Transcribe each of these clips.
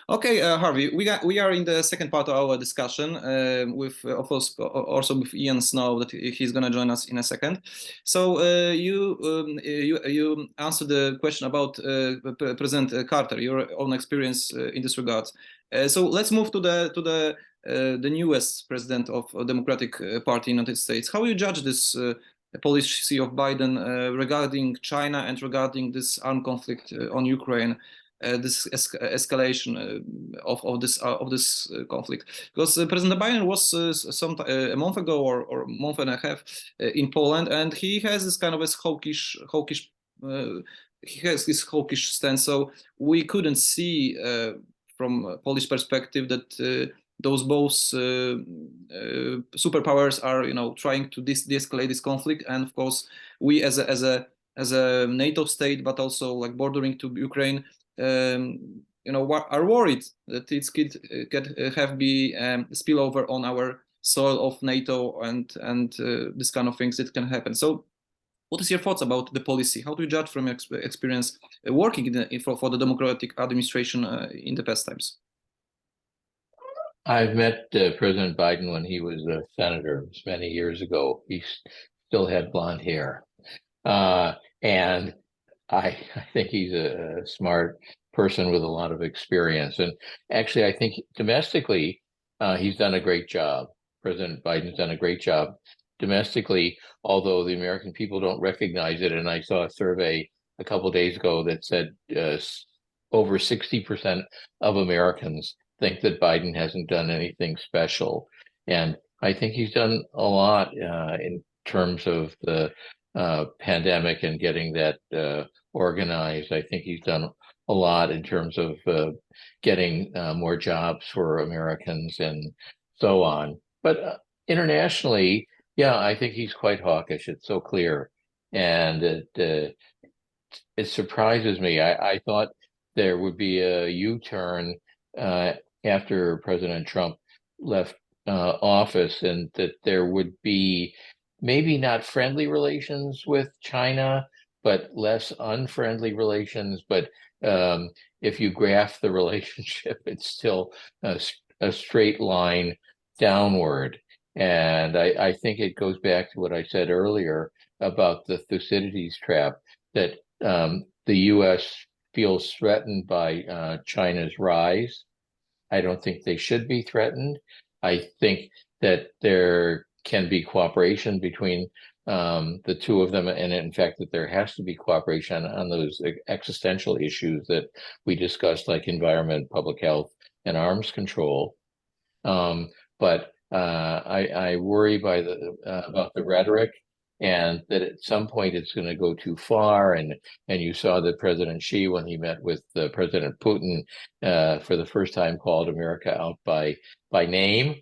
Okay, Harvey, we are in the second part of our discussion with, of course, also with Ian Snow, that he's going to join us in a second. So you answered the question about President Carter, your own experience in this regard. So let's move to the newest president of Democratic Party in the United States. How you judge this policy of Biden regarding China and regarding this armed conflict on Ukraine? This escalation of this conflict, because President Biden was a month ago or a month and a half in Poland, and he has this kind of a hawkish he has this hawkish stance. So we couldn't see from a Polish perspective that those both superpowers are, trying to de-escalate this conflict. And of course, we as a NATO state, but also like bordering to Ukraine, are worried that it could have be spillover on our soil of NATO and this kind of things that can happen. So what is your thoughts about the policy? How do you judge from your experience working for the Democratic administration in the past times? I've met President Biden when he was a senator many years ago. He still had blonde hair. And I think he's a smart person with a lot of experience. And actually, I think domestically, he's done a great job. President Biden's done a great job domestically, although the American people don't recognize it. And I saw a survey a couple of days ago that said over 60% of Americans think that Biden hasn't done anything special. And I think he's done a lot in terms of the pandemic and getting that organized. I think he's done a lot in terms of getting more jobs for Americans and so on. But internationally, yeah, I think he's quite hawkish. It's so clear. And it surprises me. I thought there would be a U-turn after President Trump left office, and that there would be maybe not friendly relations with China, but less unfriendly relations. But if you graph the relationship, it's still a straight line downward. And I think it goes back to what I said earlier about the Thucydides trap, that the U.S. feels threatened by China's rise. I don't think they should be threatened. I think that there can be cooperation between the two of them, and in fact that there has to be cooperation on those existential issues that we discussed, like environment, public health, and arms control. But I worry about the rhetoric, and that at some point it's going to go too far. And you saw that President Xi, when he met with President Putin for the first time, called America out by name.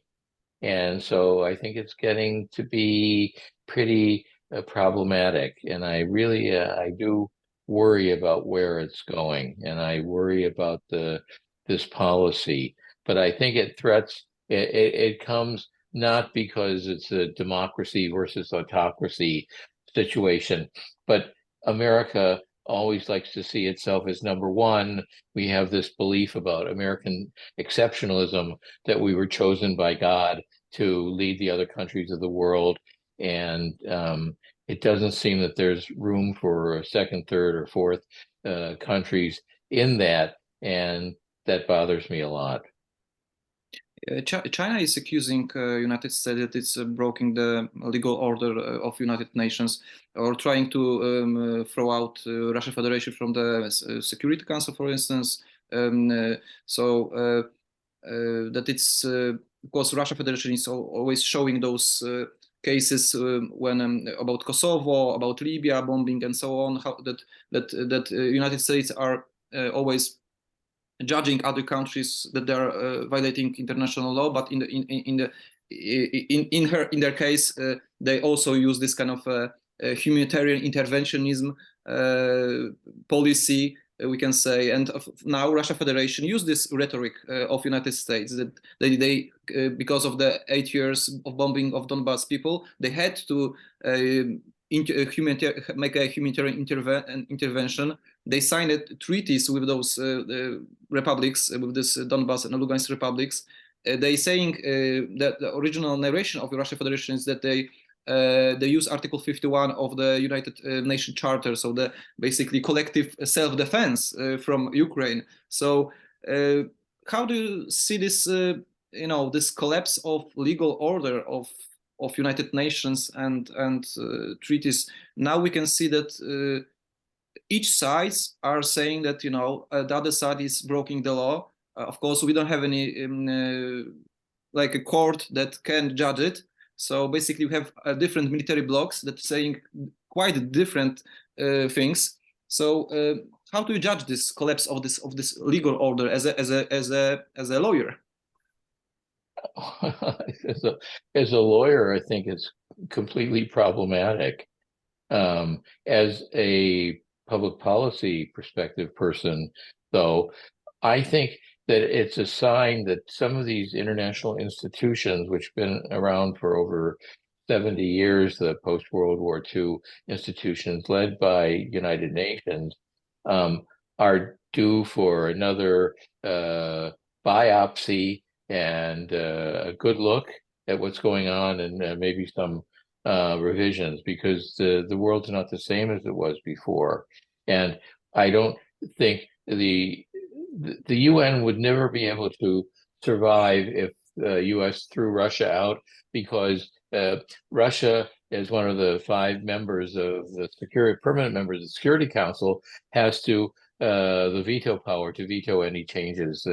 And so I think it's getting to be pretty problematic. And I really, I do worry about where it's going. And I worry about this policy. But I think it comes not because it's a democracy versus autocracy situation, but America always likes to see itself as number one. We have this belief about American exceptionalism, that we were chosen by God to lead the other countries of the world. And it doesn't seem that there's room for a second, third, or fourth countries in that. And that bothers me a lot. China is accusing United States that it's breaking the legal order of United Nations, or trying to throw out Russia Federation from the Security Council, for instance. So that it's, of course, Russia Federation is always showing those cases when about Kosovo, about Libya bombing, and so on. How that United States are always judging other countries that they are violating international law, but in their case, they also use this kind of humanitarian interventionism policy, we can say. And now Russia Federation use this rhetoric of United States, that they because of the 8 years of bombing of Donbass people, they had to make a humanitarian intervention they signed treaties with those republics, with this Donbas and Lugansk republics. They saying that the original narration of the Russian Federation is that they use Article 51 of the United Nations Charter, so the basically collective self-defense from Ukraine. So how do you see this, this collapse of legal order of United Nations and treaties? Now we can see that each sides are saying that the other side is breaking the law. Of course, we don't have any like a court that can judge it. So basically, we have different military blocks that saying quite different things. So how do you judge this collapse of this legal order as a lawyer? As a lawyer, I think it's completely problematic. As a public policy perspective person, though, I think that it's a sign that some of these international institutions, which have been around for over 70 years, the post-World War II institutions led by United Nations, are due for another biopsy and a good look at what's going on, and maybe some revisions, because the world's not the same as it was before. And I don't think the UN would never be able to survive if the US threw Russia out, because Russia, as one of the 5 members of the permanent members of the Security Council, has to the veto power to veto any changes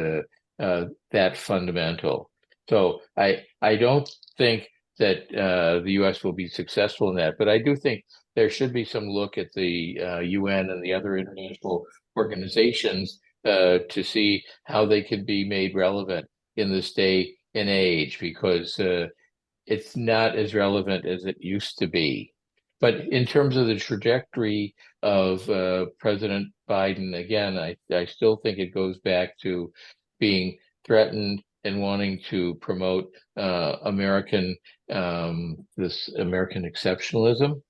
that fundamental. So I don't think that the US will be successful in that, but I do think there should be some look at the UN and the other international organizations to see how they can be made relevant in this day and age, because it's not as relevant as it used to be. But in terms of the trajectory of President Biden, again, I still think it goes back to being threatened and wanting to promote American this American exceptionalism,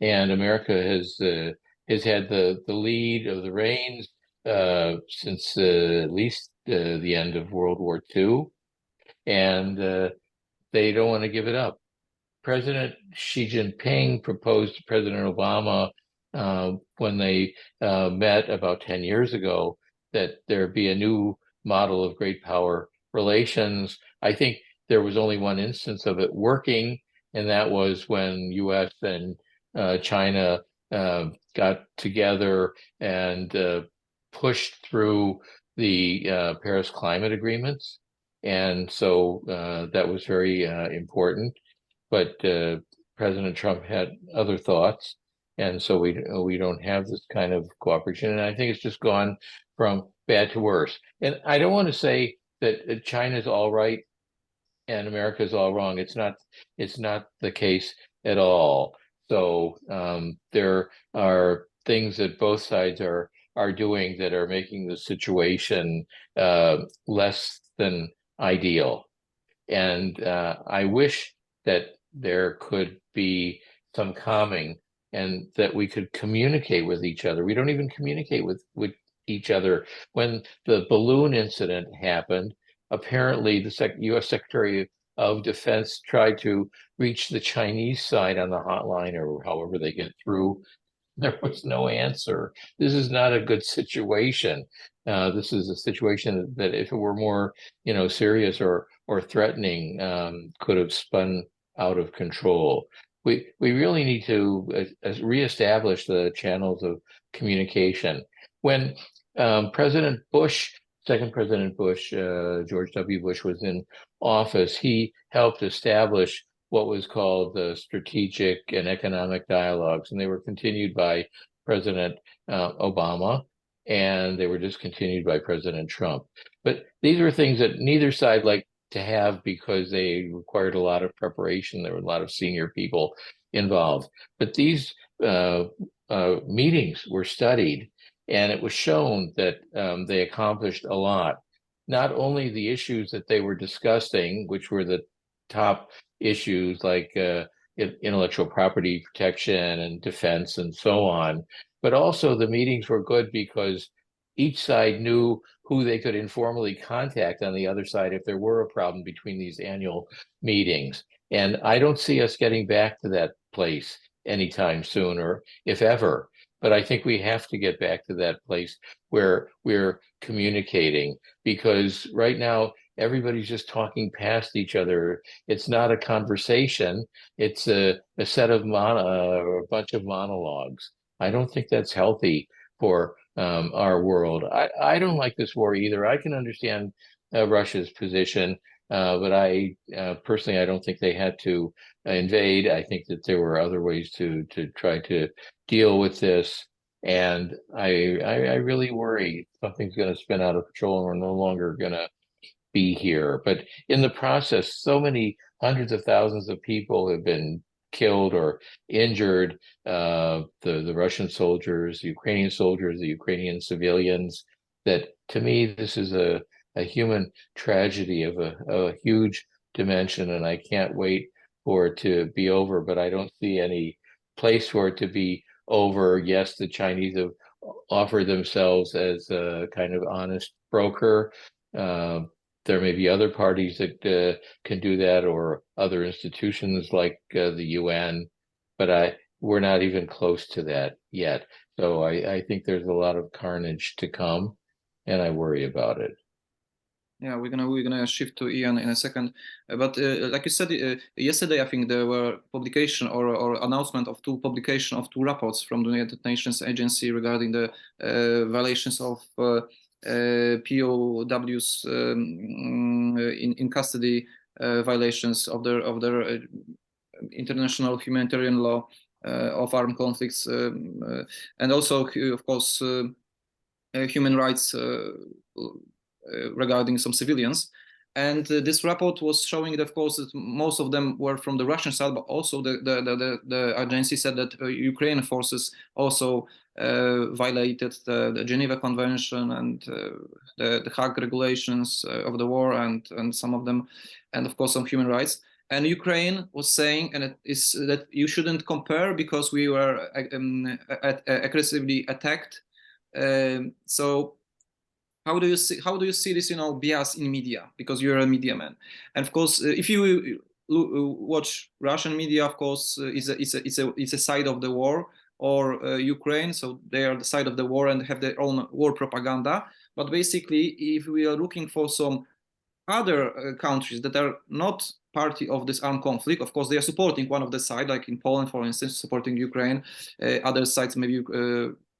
and America has had the lead of the reins since at least the end of World War II, and they don't want to give it up. President Xi Jinping proposed to President Obama when they met about 10 years ago that there be a new model of great power relations. I think there was only one instance of it working, and that was when US and China got together and pushed through the Paris climate agreements. And so that was very important. But President Trump had other thoughts, and so we don't have this kind of cooperation. And I think it's just gone from bad to worse. And I don't want to say that China's all right and America's all wrong. It's not the case at all. So there are things that both sides are doing that are making the situation less than ideal. And I wish that there could be some calming and that we could communicate with each other. We don't even communicate with each other. When the balloon incident happened, apparently the U.S. Secretary of Defense tried to reach the Chinese side on the hotline, or however they get through. There was no answer. This is not a good situation. This is a situation that, if it were more, serious or threatening, could have spun out of control. We really need to reestablish the channels of communication. When President Bush, second President Bush, George W. Bush, was in office, he helped establish what was called the strategic and economic dialogues, and they were continued by President Obama, and they were discontinued by President Trump. But these were things that neither side liked to have because they required a lot of preparation. There were a lot of senior people involved. But these meetings were studied, and it was shown that they accomplished a lot. Not only the issues that they were discussing, which were the top issues like intellectual property protection and defense and so on, but also the meetings were good because each side knew who they could informally contact on the other side if there were a problem between these annual meetings. And I don't see us getting back to that place anytime soon, or if ever. But I think we have to get back to that place where we're communicating, because right now everybody's just talking past each other. It's not a conversation. It's a set of a bunch of monologues. I don't think that's healthy for our world. I don't like this war either. I can understand Russia's position, but I personally, I don't think they had to invade. I think that there were other ways to try to deal with this. And I really worry something's going to spin out of control and we're no longer going to be here. But in the process, so many hundreds of thousands of people have been killed or injured. The Russian soldiers, the Ukrainian soldiers, the Ukrainian civilians. That to me, this is a human tragedy of a huge dimension, and I can't wait for it to be over. But I don't see any place for it to be over. Yes, the Chinese have offered themselves as a kind of honest broker. There may be other parties that can do that, or other institutions like the UN, but we're not even close to that yet. So I think there's a lot of carnage to come, and I worry about it. Yeah, we're gonna shift to Ian in a second, but like you said yesterday, I think there were publication or announcement of two reports from the United Nations agency regarding the violations of POWs in custody, violations of their international humanitarian law of armed conflicts, and also of course human rights regarding some civilians. And this report was showing that, of course, that most of them were from the Russian side, but also the agency said that Ukrainian forces also violated the Geneva Convention and the Hague regulations of the war, and some of them, and of course some human rights. And Ukraine was saying, and it is that you shouldn't compare because we were aggressively attacked. So how do you see this, bias in media, because you're a media man? And of course, if you watch Russian media, of course, it's a side of the war, or Ukraine, so they are the side of the war and have their own war propaganda. But basically, if we are looking for some other countries that are not party of this armed conflict, of course, they are supporting one of the side, like in Poland, for instance, supporting Ukraine. Other sides, maybe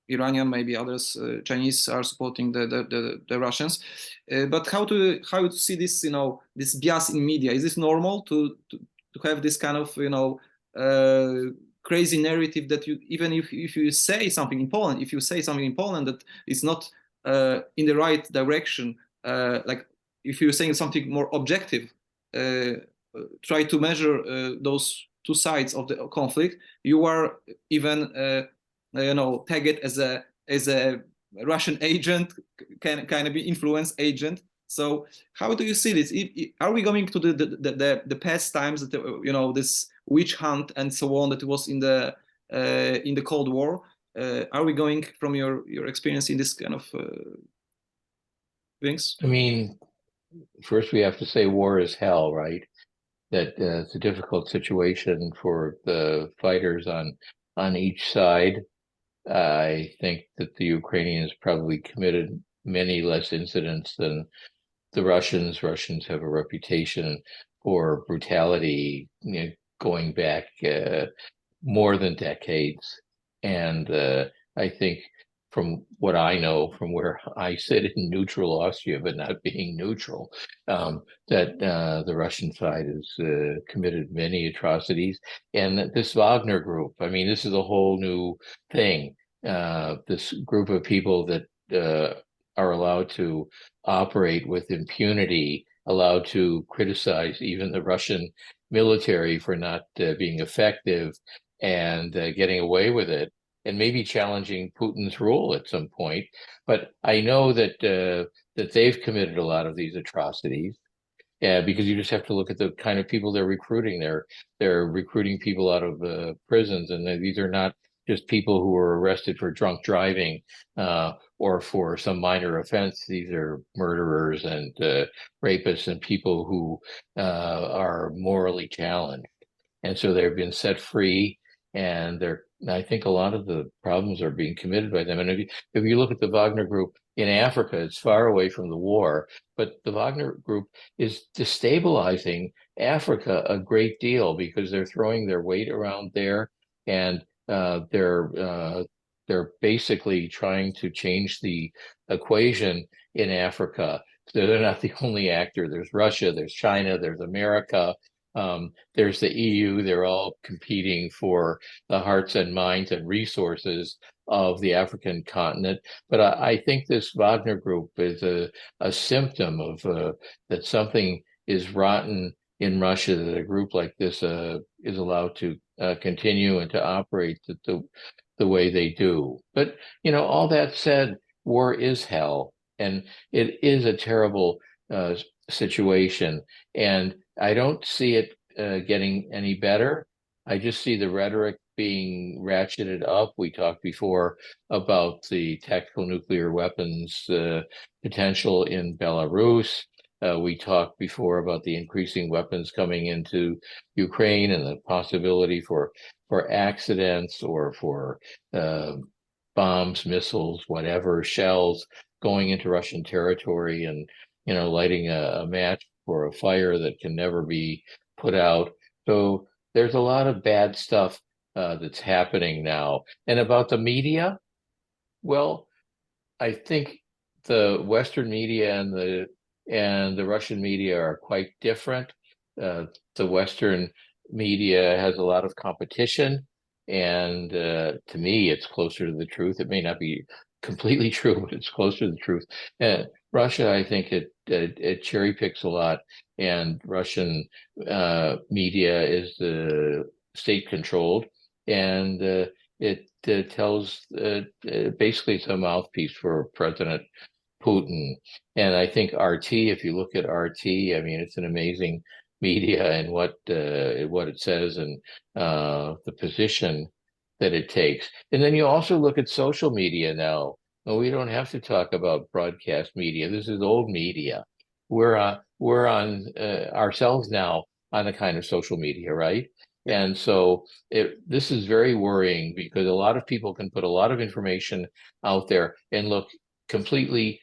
Iranian, maybe others, Chinese, are supporting the Russians. But how to see this, this bias in media? Is this normal to have this kind of, crazy narrative that you, even if you say something in Poland, that is not in the right direction, like if you're saying something more objective, try to measure those two sides of the conflict, you are even tagged as a Russian agent, kind of be influence agent. So how do you see this? Are we going to the past times that this witch hunt and so on that was in the Cold War? Are we going from your experience in this kind of things? I mean, first we have to say war is hell, right? That it's a difficult situation for the fighters on each side. I think that the Ukrainians probably committed many less incidents than the Russians. Russians have a reputation for brutality, going back more than decades. And I think from what I know, from where I sit in neutral Austria, but not being neutral, that the Russian side has committed many atrocities. And this Wagner group, I mean, this is a whole new thing. This group of people that are allowed to operate with impunity, allowed to criticize even the Russian military for not being effective and getting away with it, and maybe challenging Putin's rule at some point. But I know that they've committed a lot of these atrocities, because you just have to look at the kind of people they're recruiting. They're recruiting people out of prisons, and these are not just people who were arrested for drunk driving or for some minor offense. These are murderers and rapists and people who are morally challenged. And so they've been set free, and I think a lot of the problems are being committed by them. And if you look at the Wagner Group in Africa, it's far away from the war, but the Wagner Group is destabilizing Africa a great deal because they're throwing their weight around there, and they're basically trying to change the equation in Africa. So they're not the only actor. There's Russia, there's China, there's America. There's the EU. They're all competing for the hearts and minds and resources of the African continent. But I think this Wagner Group is a symptom of that something is rotten in Russia, that a group like this is allowed to continue and to operate the way they do. But, all that said, war is hell, and it is a terrible situation. And I don't see it getting any better. I just see the rhetoric being ratcheted up. We talked before about the tactical nuclear weapons potential in Belarus. We talked before about the increasing weapons coming into Ukraine and the possibility for accidents or for bombs, missiles, whatever, shells going into Russian territory and lighting a match for a fire that can never be put out. So there's a lot of bad stuff that's happening now. And about the media, well, I think the Western media and the Russian media are quite different. The Western media has a lot of competition, and to me, it's closer to the truth. It may not be completely true, but it's closer to the truth. Russia, I think it cherry picks a lot, and Russian media is state controlled, and it tells basically it's a mouthpiece for President Putin. And I think RT, if you look at RT, I mean, it's an amazing media and what it says and the position that it takes. And then you also look at social media now. Well, we don't have to talk about broadcast media. This is old media. We're on ourselves now on a kind of social media, right? And so this is very worrying because a lot of people can put a lot of information out there and look completely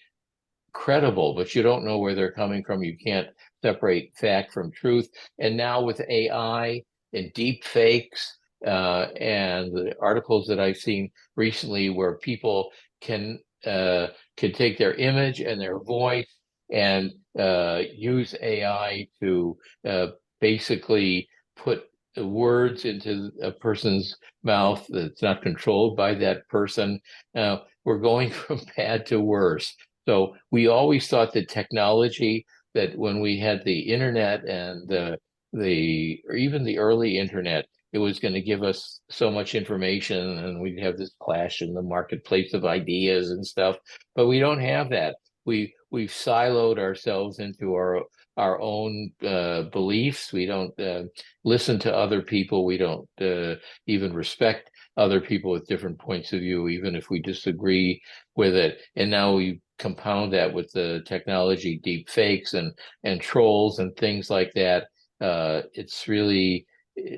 credible, but you don't know where they're coming from. You can't separate fact from truth. And now with AI and deep fakes and the articles that I've seen recently where people can take their image and their voice and use AI to basically put words into a person's mouth that's not controlled by that person. We're going from bad to worse. So we always thought that technology, that when we had the internet and or even the early internet, it was going to give us so much information and we'd have this clash in the marketplace of ideas and stuff. But we don't have that. We've siloed ourselves into our own beliefs. We don't listen to other people. We don't even respect other people with different points of view, even if we disagree with it. And now we compound that with the technology, deep fakes and trolls and things like that. It's really,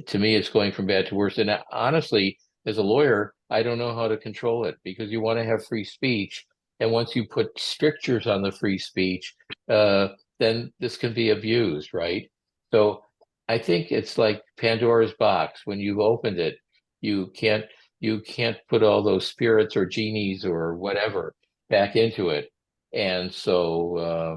to me, it's going from bad to worse. And honestly, as a lawyer, I don't know how to control it because you want to have free speech. And once you put strictures on the free speech, then this can be abused, right? So I think it's like Pandora's box. When you've opened it, you can't put all those spirits or genies or whatever back into it. And so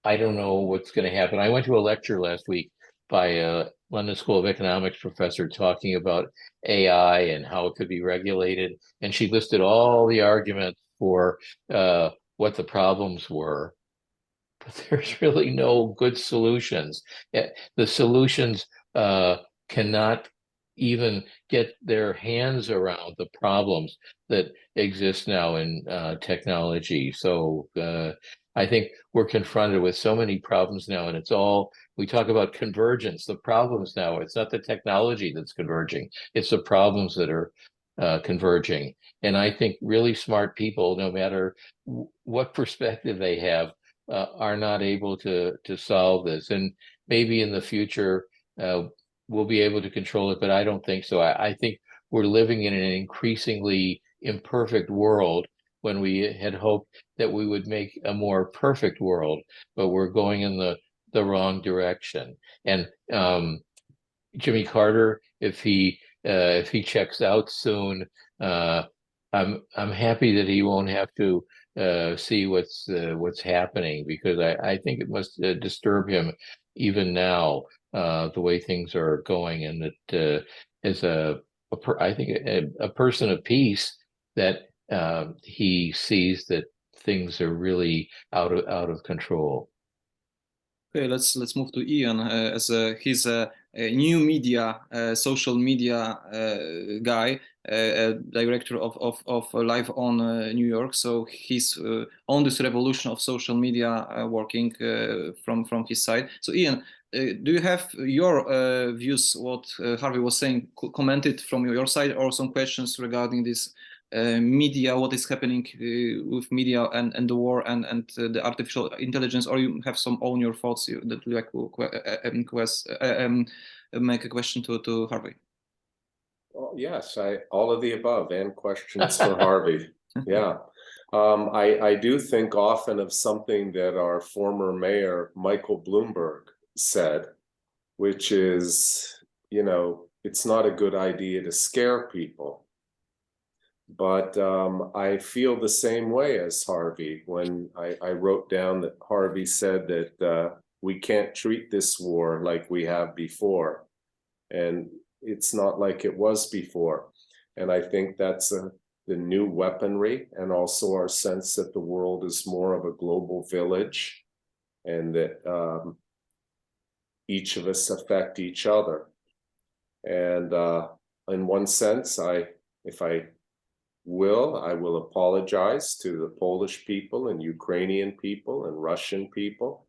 I don't know what's going to happen. I went to a lecture last week by a London School of Economics professor talking about AI and how it could be regulated. And she listed all the arguments for what the problems were. But there's really no good solutions. The solutions cannot even get their hands around the problems that exist now in technology. So I think we're confronted with so many problems now, and we talk about convergence. The problems now, it's not the technology that's converging, it's the problems that are converging. And I think really smart people, no matter what perspective they have, are not able to solve this. And maybe in the future we'll be able to control it, but I don't think so. I think we're living in an increasingly imperfect world when we had hoped that we would make a more perfect world, but we're going in the wrong direction. And Jimmy Carter, if he checks out soon, I'm happy that he won't have to see what's happening, because I think it must disturb him even now, the way things are going, and that as I think a person of peace, that he sees that things are really out of control. Okay, let's move to Ian, as he's a new media, social media guy, director of Live on New York. So he's on this revolution of social media, working from his side. So Ian, do you have your views, what Harvey was saying, commented from your side, or some questions regarding this media, what is happening with media and the war and the artificial intelligence, or you have some own your thoughts that you like make a question to Harvey? Well, yes, all of the above, and questions for Harvey. Yeah. I do think often of something that our former mayor, Michael Bloomberg, said, which is, it's not a good idea to scare people. But I feel the same way as Harvey when I wrote down that Harvey said that we can't treat this war like we have before. And it's not like it was before. And I think that's the new weaponry, and also our sense that the world is more of a global village, and that each of us affect each other. And in one sense, I will apologize to the Polish people and Ukrainian people and Russian people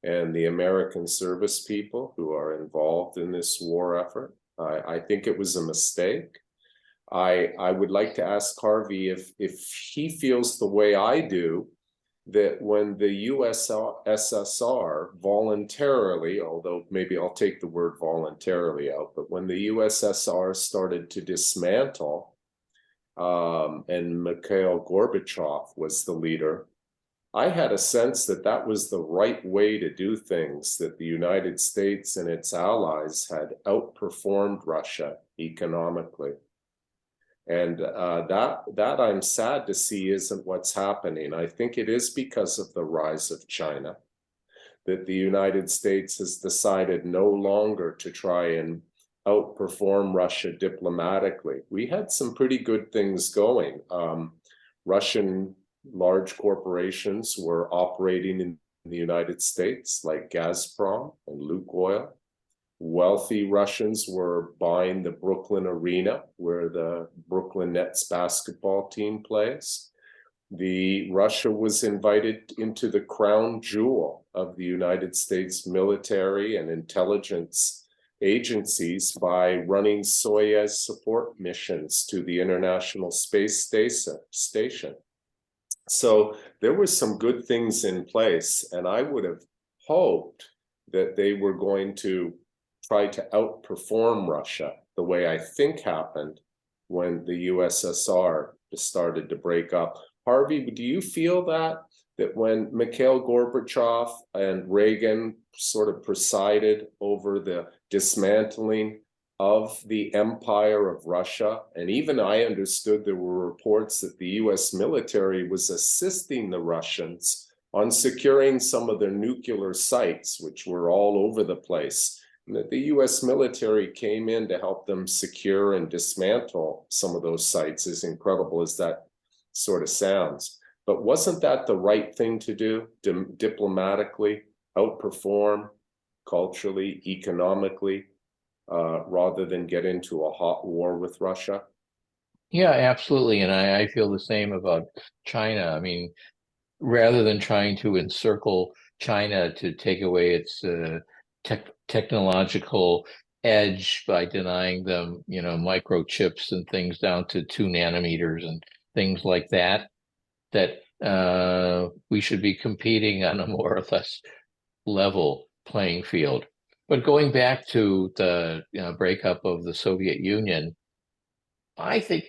and the American service people who are involved in this war effort. I think it was a mistake. I would like to ask Harvey if he feels the way I do, that when the USSR voluntarily, although maybe I'll take the word voluntarily out, but when the USSR started to dismantle, and Mikhail Gorbachev was the leader, I had a sense that that was the right way to do things, that the United States and its allies had outperformed Russia economically. And that I'm sad to see isn't what's happening. I think it is because of the rise of China that the United States has decided no longer to try and outperform Russia diplomatically. We had some pretty good things going. Russian large corporations were operating in the United States, like Gazprom and Lukoil. Wealthy Russians were buying the Brooklyn Arena, where the Brooklyn Nets basketball team plays. Russia was invited into the crown jewel of the United States military and intelligence agencies by running Soyuz support missions to the International Space Station. So there were some good things in place, and I would have hoped that they were going to try to outperform Russia the way I think happened when the USSR started to break up. Harvey, do you feel that when Mikhail Gorbachev and Reagan sort of presided over the dismantling of the empire of Russia, and even I understood there were reports that the US military was assisting the Russians on securing some of their nuclear sites, which were all over the place, and that the US military came in to help them secure and dismantle some of those sites, as incredible as that sort of sounds. But wasn't that the right thing to do, diplomatically, outperform culturally, economically, rather than get into a hot war with Russia? Yeah, absolutely. And I feel the same about China. I mean, rather than trying to encircle China to take away its technological edge by denying them, microchips and things down to 2 nanometers and things like that, that we should be competing on a more or less level playing field. But going back to the breakup of the Soviet Union, I think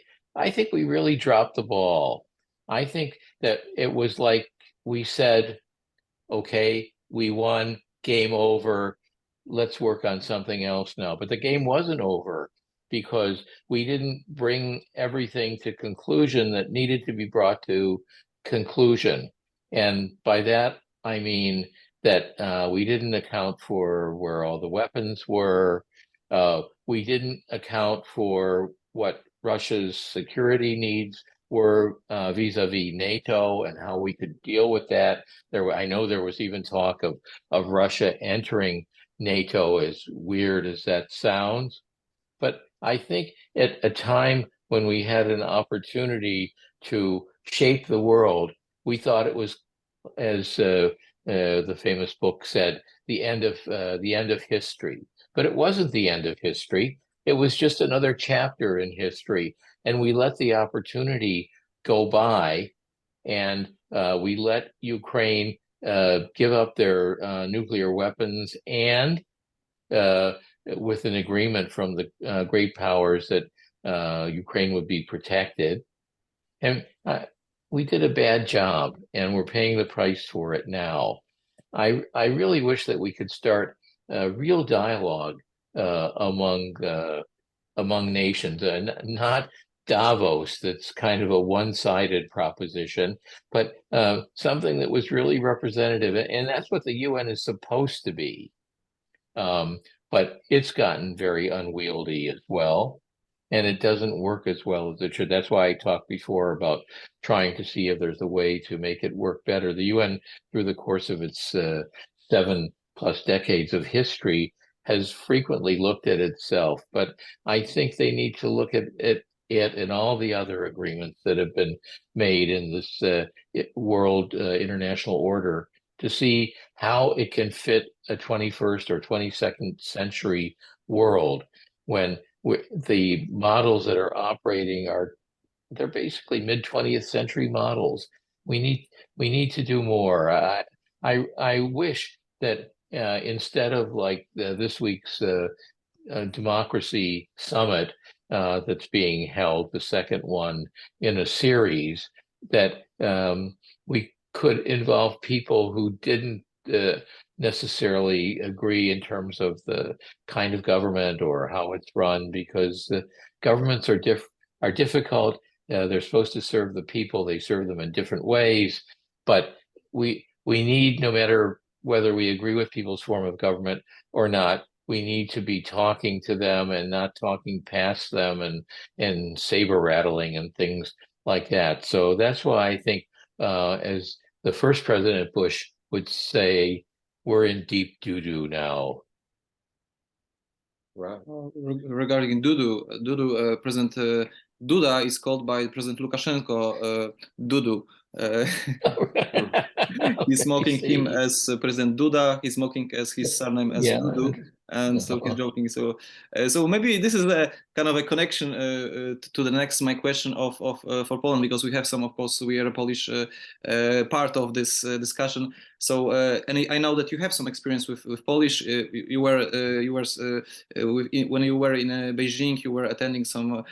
we really dropped the ball. I think that it was like we said, okay, we won, game over, let's work on something else now. But the game wasn't over because we didn't bring everything to conclusion that needed to be brought to conclusion. And by that, I mean that we didn't account for where all the weapons were. We didn't account for what Russia's security needs were vis-a-vis NATO and how we could deal with that. I know there was even talk of Russia entering NATO, as weird as that sounds. But I think at a time when we had an opportunity to shape the world, we thought it was, as the famous book said, the end of history. But it wasn't the end of history. It was just another chapter in history. And we let the opportunity go by, and we let Ukraine give up their nuclear weapons, and with an agreement from the great powers that Ukraine would be protected. And we did a bad job, and we're paying the price for it now. I really wish that we could start a real dialogue among nations, not Davos, that's kind of a one-sided proposition, but something that was really representative. And that's what the UN is supposed to be. But it's gotten very unwieldy as well, and it doesn't work as well as it should. That's why I talked before about trying to see if there's a way to make it work better. The UN, through the course of its 7+ decades of history, has frequently looked at itself, but I think they need to look at it and all the other agreements that have been made in this world international order to see how it can fit a 21st or 22nd century world when the models that are operating they're basically mid-20th century models. We need to do more. I wish that instead of like this week's democracy summit that's being held, the second one in a series, that we could involve people who didn't necessarily agree in terms of the kind of government or how it's run, because governments are difficult. They're supposed to serve the people. They serve them in different ways, but we need, no matter whether we agree with people's form of government or not, we need to be talking to them and not talking past them and saber rattling and things like that. So that's why I think, as the first President Bush would say, we're in deep doo-doo now. Right. Regarding Dudu, President Duda is called by President Lukashenko Dudu. He's mocking him as President Duda. He's mocking as his surname as Dudu, and so he's joking. So maybe this is a kind of a connection to the next my question of for Poland, because we have some, of course, we are a Polish part of this discussion. So and I know that you have some experience with Polish. You were when you were in Beijing, you were attending some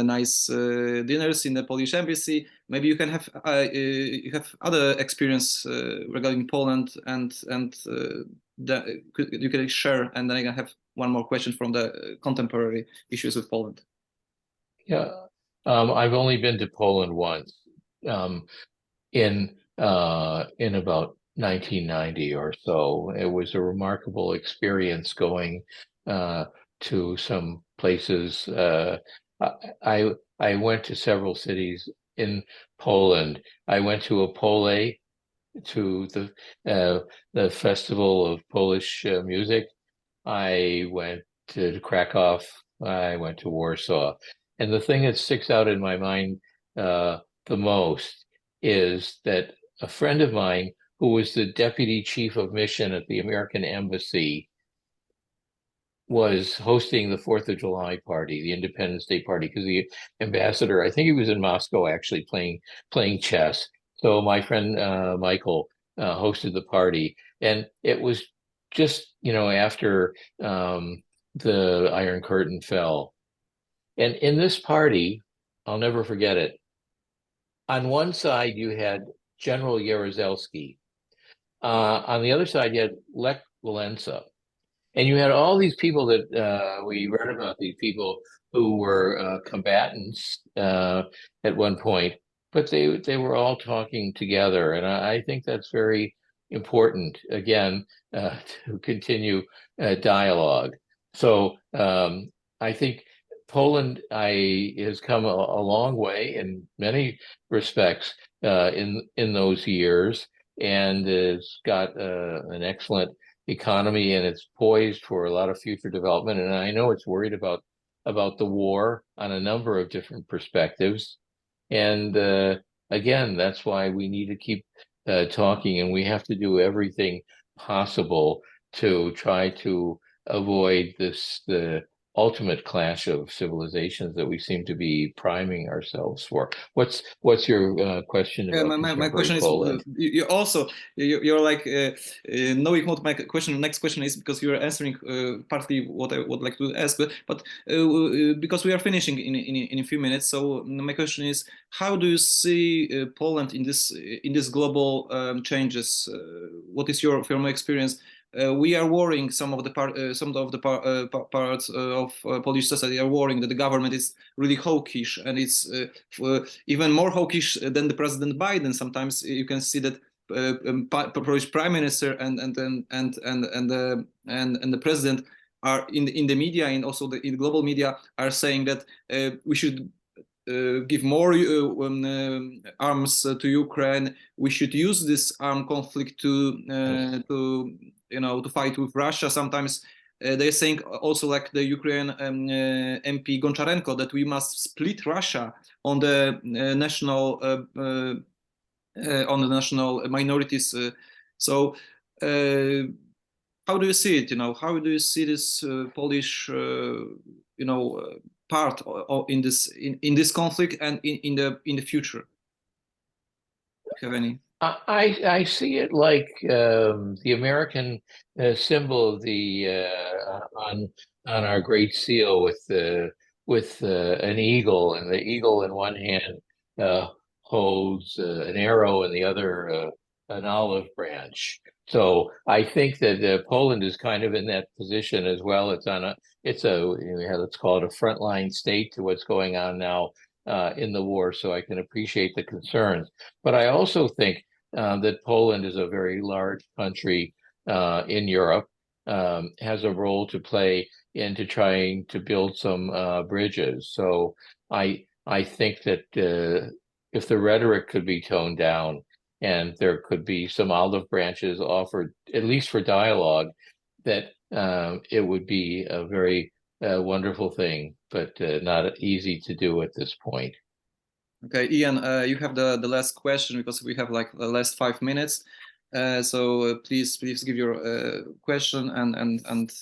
nice dinners in the Polish embassy. Maybe you can have you have other experience regarding Poland, and you can share, and then I can have one more question from the contemporary issues with Poland. Yeah, I've only been to Poland once, in about 1990 or so. It was a remarkable experience going to some places. I went to several cities in Poland. I went to Opole, to the Festival of Polish Music. I went to Krakow. I went to Warsaw. And the thing that sticks out in my mind the most is that a friend of mine, who was the deputy chief of mission at the American embassy, was hosting the 4th of July party, the Independence Day party, because the ambassador, I think he was in Moscow actually playing chess. So my friend Michael hosted the party, and it was just, after the Iron Curtain fell. And in this party, I'll never forget it. On one side, you had General Jaruzelski. On the other side, you had Lech Walesa. And you had all these people that we read about, these people who were combatants at one point, but they were all talking together. And I think that's very important, again, to continue dialogue. So I think Poland has come a long way in many respects in those years, and has got an excellent economy, and it's poised for a lot of future development. And I know it's worried about the war on a number of different perspectives. And again, that's why we need to keep talking, and we have to do everything possible to try to avoid the ultimate clash of civilizations that we seem to be priming ourselves for. What's your question about my question is, Poland? you also you're like knowing what my next question is, because you're answering partly what I would like to ask, but because we are finishing in a few minutes, so my question is, how do you see Poland in this global changes? What is from your experience? We are worrying, some of the parts of Polish society are worrying that the government is really hawkish, and it's even more hawkish than the President Biden. Sometimes you can see that Polish Prime Minister and the President are in the media, and also in the global media, are saying that we should give more arms to Ukraine. We should use this armed conflict to fight with Russia. Sometimes they're saying also, like the Ukrainian MP Goncharenko, that we must split Russia on the national minorities. So how do you see it? How do you see this Polish part in this conflict and in the future? Do you have any? I see it like the American symbol of the on our Great Seal with an eagle, and the eagle in one hand holds an arrow, and the other an olive branch. So I think that Poland is kind of in that position as well. Let's call it a frontline state to what's going on now in the war. So I can appreciate the concerns, but I also think that Poland is a very large country in Europe, has a role to play into trying to build some bridges. So I think that if the rhetoric could be toned down, and there could be some olive branches offered, at least for dialogue, that it would be a very wonderful thing, but not easy to do at this point. Okay, Ian, you have the last question, because we have like the last 5 minutes. So please give your question, and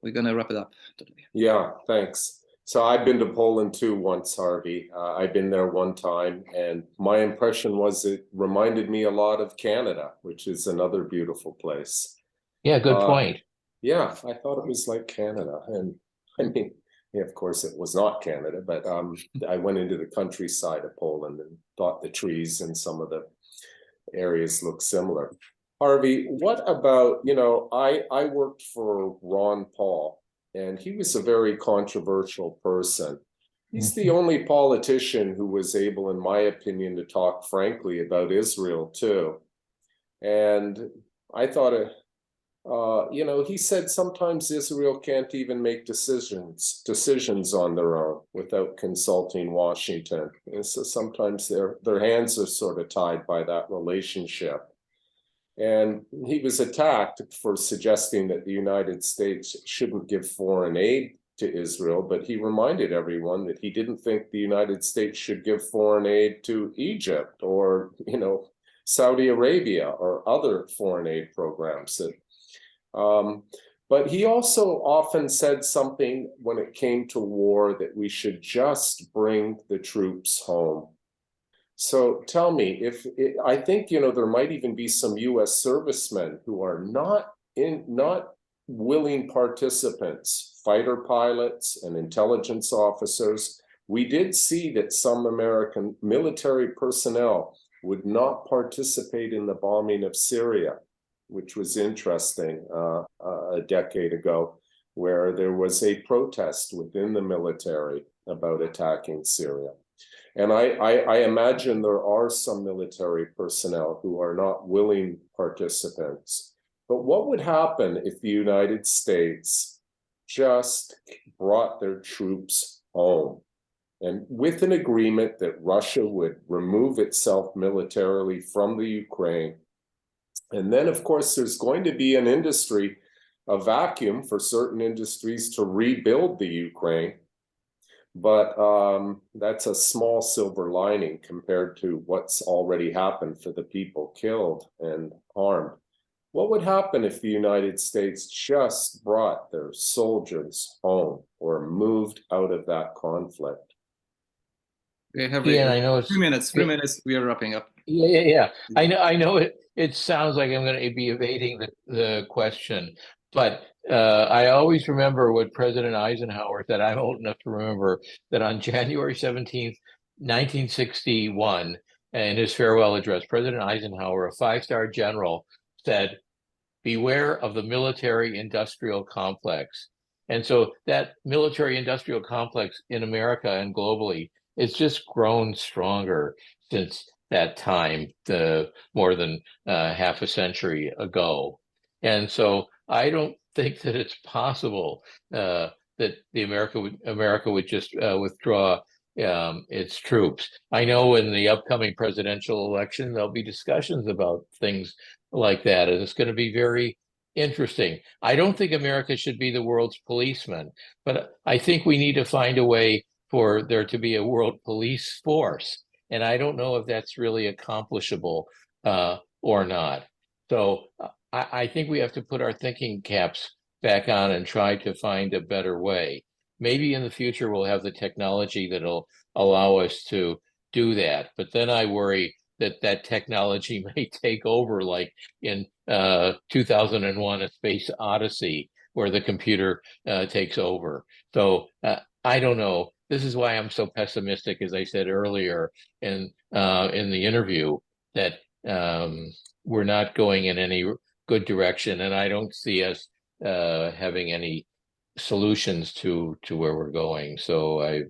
we're gonna wrap it up today. Yeah, thanks. So I've been to Poland too once, Harvey. I've been there one time, and my impression was it reminded me a lot of Canada, which is another beautiful place. Yeah, good point. Yeah, I thought it was like Canada, and I mean, yeah, of course it was not Canada, but I went into the countryside of Poland and thought the trees and some of the areas looked similar. Harvey, what about, I worked for Ron Paul, and he was a very controversial person. He's the only politician who was able, in my opinion, to talk frankly about Israel too. And I thought, he said sometimes Israel can't even make decisions on their own without consulting Washington. And so sometimes their hands are sort of tied by that relationship. And he was attacked for suggesting that the United States shouldn't give foreign aid to Israel, but he reminded everyone that he didn't think the United States should give foreign aid to Egypt or, Saudi Arabia or other foreign aid programs. But he also often said something when it came to war, that we should just bring the troops home. So tell me, I think, there might even be some US servicemen who are not willing participants, fighter pilots and intelligence officers. We did see that some American military personnel would not participate in the bombing of Syria, which was interesting a decade ago, where there was a protest within the military about attacking Syria. And I imagine there are some military personnel who are not willing participants. But what would happen if the United States just brought their troops home, and with an agreement that Russia would remove itself militarily from the Ukraine? And then, of course, there's going to be an industry, a vacuum for certain industries to rebuild the Ukraine. But that's a small silver lining compared to what's already happened for the people killed and harmed. What would happen if the United States just brought their soldiers home or moved out of that conflict? Okay, have I know it's 3 minutes. 3 minutes. We are wrapping up. Yeah. I know it. It sounds like I'm going to be evading the question, but I always remember what President Eisenhower said. I'm old enough to remember that on January 17th, 1961, in his farewell address, President Eisenhower, a five-star general, said, "Beware of the military-industrial complex." And so that military-industrial complex in America and globally, it's just grown stronger since that time, more than half a century ago. And so I don't think that it's possible that America would just withdraw its troops. I know in the upcoming presidential election, there'll be discussions about things like that, and it's going to be very interesting. I don't think America should be the world's policeman, but I think we need to find a way for there to be a world police force. And I don't know if that's really accomplishable or not. So I think we have to put our thinking caps back on and try to find a better way. Maybe in the future we'll have the technology that'll allow us to do that. But then I worry that technology may take over, like in 2001, A Space Odyssey, where the computer takes over. So I don't know. This is why I'm so pessimistic, as I said earlier in the interview, that we're not going in any good direction, and I don't see us having any solutions to where we're going. So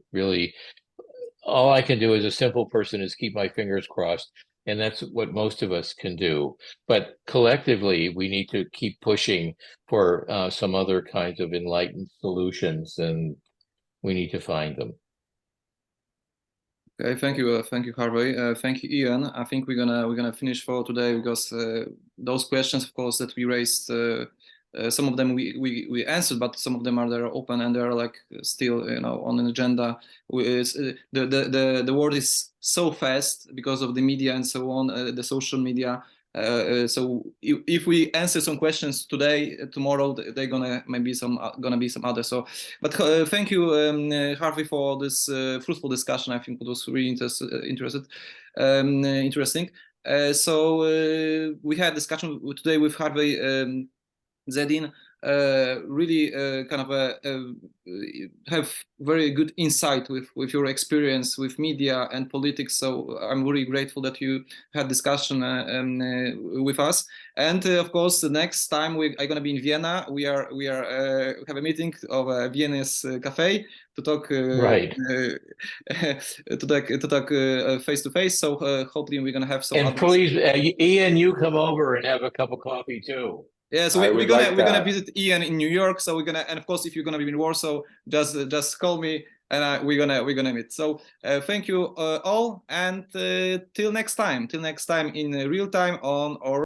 all I can do as a simple person is keep my fingers crossed, and that's what most of us can do. But collectively, we need to keep pushing for some other kinds of enlightened solutions, and we need to find them. Okay, thank you, Harvey. Thank you, Ian. I think we're gonna finish for today, because those questions, of course, that we raised, some of them we answered, but some of them are there open, and they're like still on an agenda. The world is so fast because of the media and so on, the social media. So if we answer some questions today, tomorrow they're gonna be some others. So, but thank you, Harvey, for this fruitful discussion. I think it was really interesting. So we had discussion today with Harvey Dzodin. Really kind of have very good insight with your experience with media and politics. So I'm really grateful that you had discussion with us. And of course, the next time I'm going to be in Vienna. We are have a meeting of Vienna's cafe to talk to talk face to face. So hopefully we're going to have some. And please, Ian, you come over and have a cup of coffee too. Yeah, so we're gonna visit Ian in New York. So and of course, if you're gonna be in Warsaw, just call me, and we're gonna meet. So thank you all, and till next time in real time on our